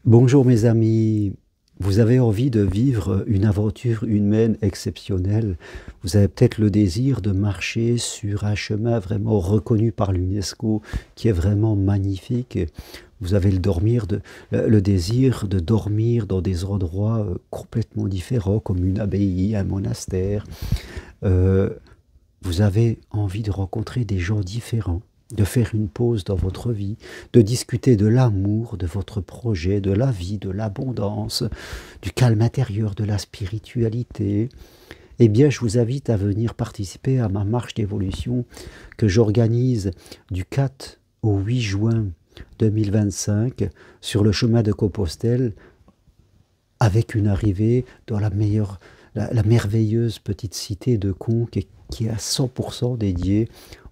Bonjour mes amis, vous avez envie de vivre une aventure humaine exceptionnelle. Vous avez peut-être le désir de marcher sur un chemin vraiment reconnu par l'UNESCO qui est vraiment magnifique. Vous avez le désir de dormir dans des endroits complètement différents comme une abbaye, un monastère. Euh, vous avez envie de rencontrer des gens différents, de faire une pause dans votre vie, de discuter de l'amour, de votre projet, de la vie, de l'abondance, du calme intérieur, de la spiritualité. Eh bien, je vous invite à venir participer à ma marche d'évolution que j'organise du 4 au 8 juin 2025 sur le chemin de Compostelle avec une arrivée dans la merveilleuse petite cité de Conques qui est à 100% dédiée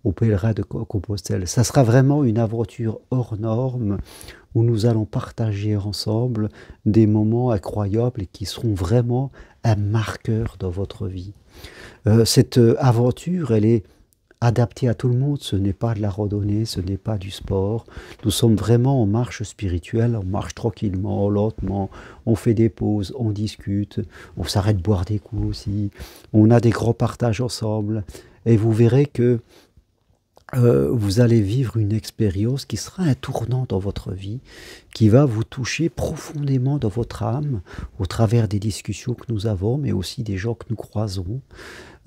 aux pèlerins de Compostelle. Ça sera vraiment une aventure hors norme où nous allons partager ensemble des moments incroyables et qui seront vraiment un marqueur dans votre vie. Cette aventure, elle est adaptée à tout le monde. Ce n'est pas de la randonnée, ce n'est pas du sport. Nous sommes vraiment en marche spirituelle, on marche tranquillement, lentement, on fait des pauses, on discute, on s'arrête boire des coups aussi, on a des grands partages ensemble. Et vous verrez que vous allez vivre une expérience qui sera un tournant dans votre vie, qui va vous toucher profondément dans votre âme, au travers des discussions que nous avons, mais aussi des gens que nous croisons,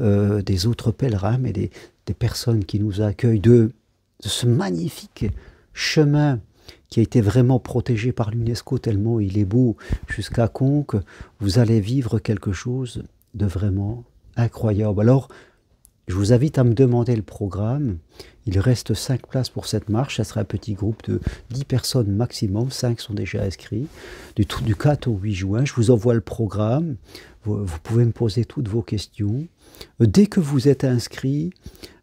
des autres pèlerins, mais des personnes qui nous accueillent, de ce magnifique chemin qui a été vraiment protégé par l'UNESCO tellement il est beau jusqu'à Conques. Vous allez vivre quelque chose de vraiment incroyable. Alors, je vous invite à me demander le programme. Il reste 5 places pour cette marche. Ça sera un petit groupe de 10 personnes maximum. 5 sont déjà inscrits. Du 4 au 8 juin, je vous envoie le programme. Vous pouvez me poser toutes vos questions. Dès que vous êtes inscrit,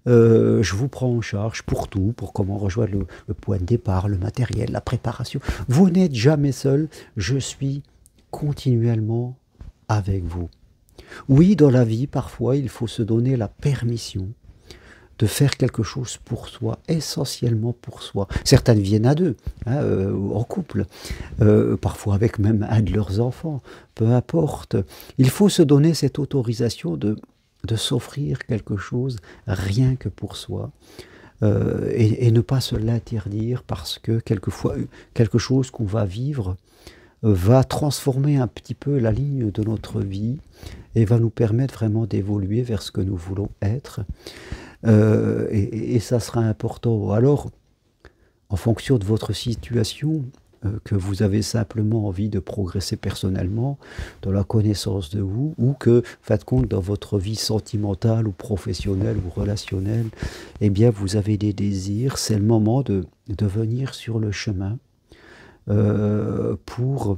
je vous prends en charge pour tout, pour comment rejoindre le point de départ, le matériel, la préparation. Vous n'êtes jamais seul. Je suis continuellement avec vous. Oui, dans la vie, parfois, il faut se donner la permission de faire quelque chose pour soi, essentiellement pour soi. Certaines viennent à deux, hein, en couple, parfois avec même un de leurs enfants, peu importe. Il faut se donner cette autorisation de s'offrir quelque chose rien que pour soi. Et ne pas se l'interdire parce que quelquefois, quelque chose qu'on va vivre va transformer un petit peu la ligne de notre vie et va nous permettre vraiment d'évoluer vers ce que nous voulons être. Et ça sera important. Alors, en fonction de votre situation, que vous avez simplement envie de progresser personnellement dans la connaissance de vous, ou que, faites compte, dans votre vie sentimentale ou professionnelle ou relationnelle, eh bien, vous avez des désirs, c'est le moment de venir sur le chemin pour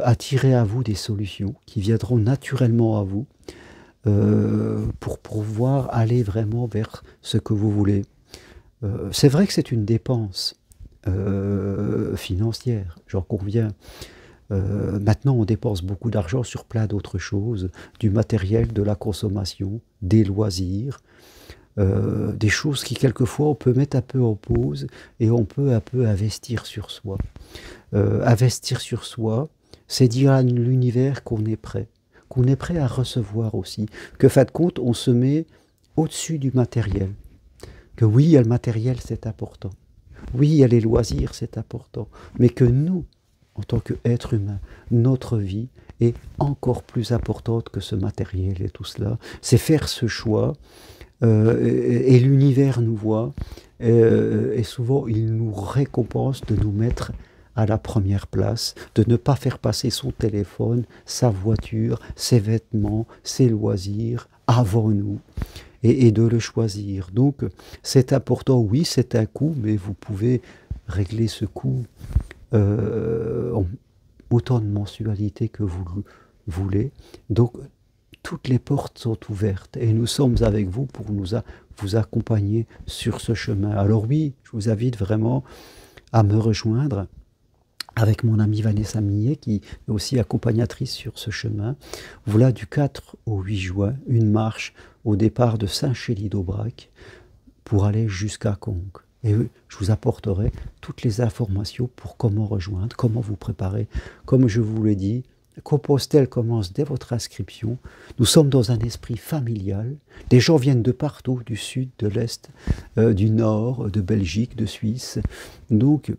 attirer à vous des solutions qui viendront naturellement à vous pour pouvoir aller vraiment vers ce que vous voulez. C'est vrai que c'est une dépense financière, j'en conviens. Maintenant, on dépense beaucoup d'argent sur plein d'autres choses, du matériel, de la consommation, des loisirs, des choses qui quelquefois on peut mettre un peu en pause et on peut un peu investir sur soi. Investir sur soi, c'est dire à l'univers qu'on est prêt à recevoir aussi, que fin de compte, on se met au-dessus du matériel. Que oui, il y a le matériel, c'est important. Oui, il y a les loisirs, c'est important. Mais que nous, en tant qu'êtres humains, notre vie est encore plus importante que ce matériel et tout cela. C'est faire ce choix, et l'univers nous voit, et souvent il nous récompense de nous mettre à la première place, de ne pas faire passer son téléphone, sa voiture, ses vêtements, ses loisirs avant nous, et de le choisir. Donc c'est important, oui, c'est un coût, mais vous pouvez régler ce coût en autant de mensualités que vous voulez. Donc toutes les portes sont ouvertes et nous sommes avec vous pour vous accompagner sur ce chemin. Alors oui, je vous invite vraiment à me rejoindre avec mon amie Vanessa Millet, qui est aussi accompagnatrice sur ce chemin. Voilà, du 4 au 8 juin, une marche au départ de Saint-Chély d'Aubrac pour aller jusqu'à Conques. Et je vous apporterai toutes les informations pour comment rejoindre, comment vous préparer. Comme je vous l'ai dit, Compostelle commence dès votre inscription. Nous sommes dans un esprit familial. Des gens viennent de partout, du sud, de l'est, du nord, de Belgique, de Suisse. Donc,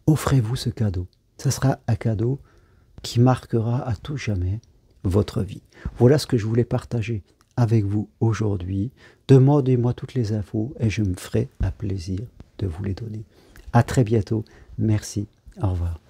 offrez-vous ce cadeau. Ce sera un cadeau qui marquera à tout jamais votre vie. Voilà ce que je voulais partager avec vous aujourd'hui. Demandez-moi toutes les infos et je me ferai un plaisir de vous les donner. À très bientôt. Merci. Au revoir.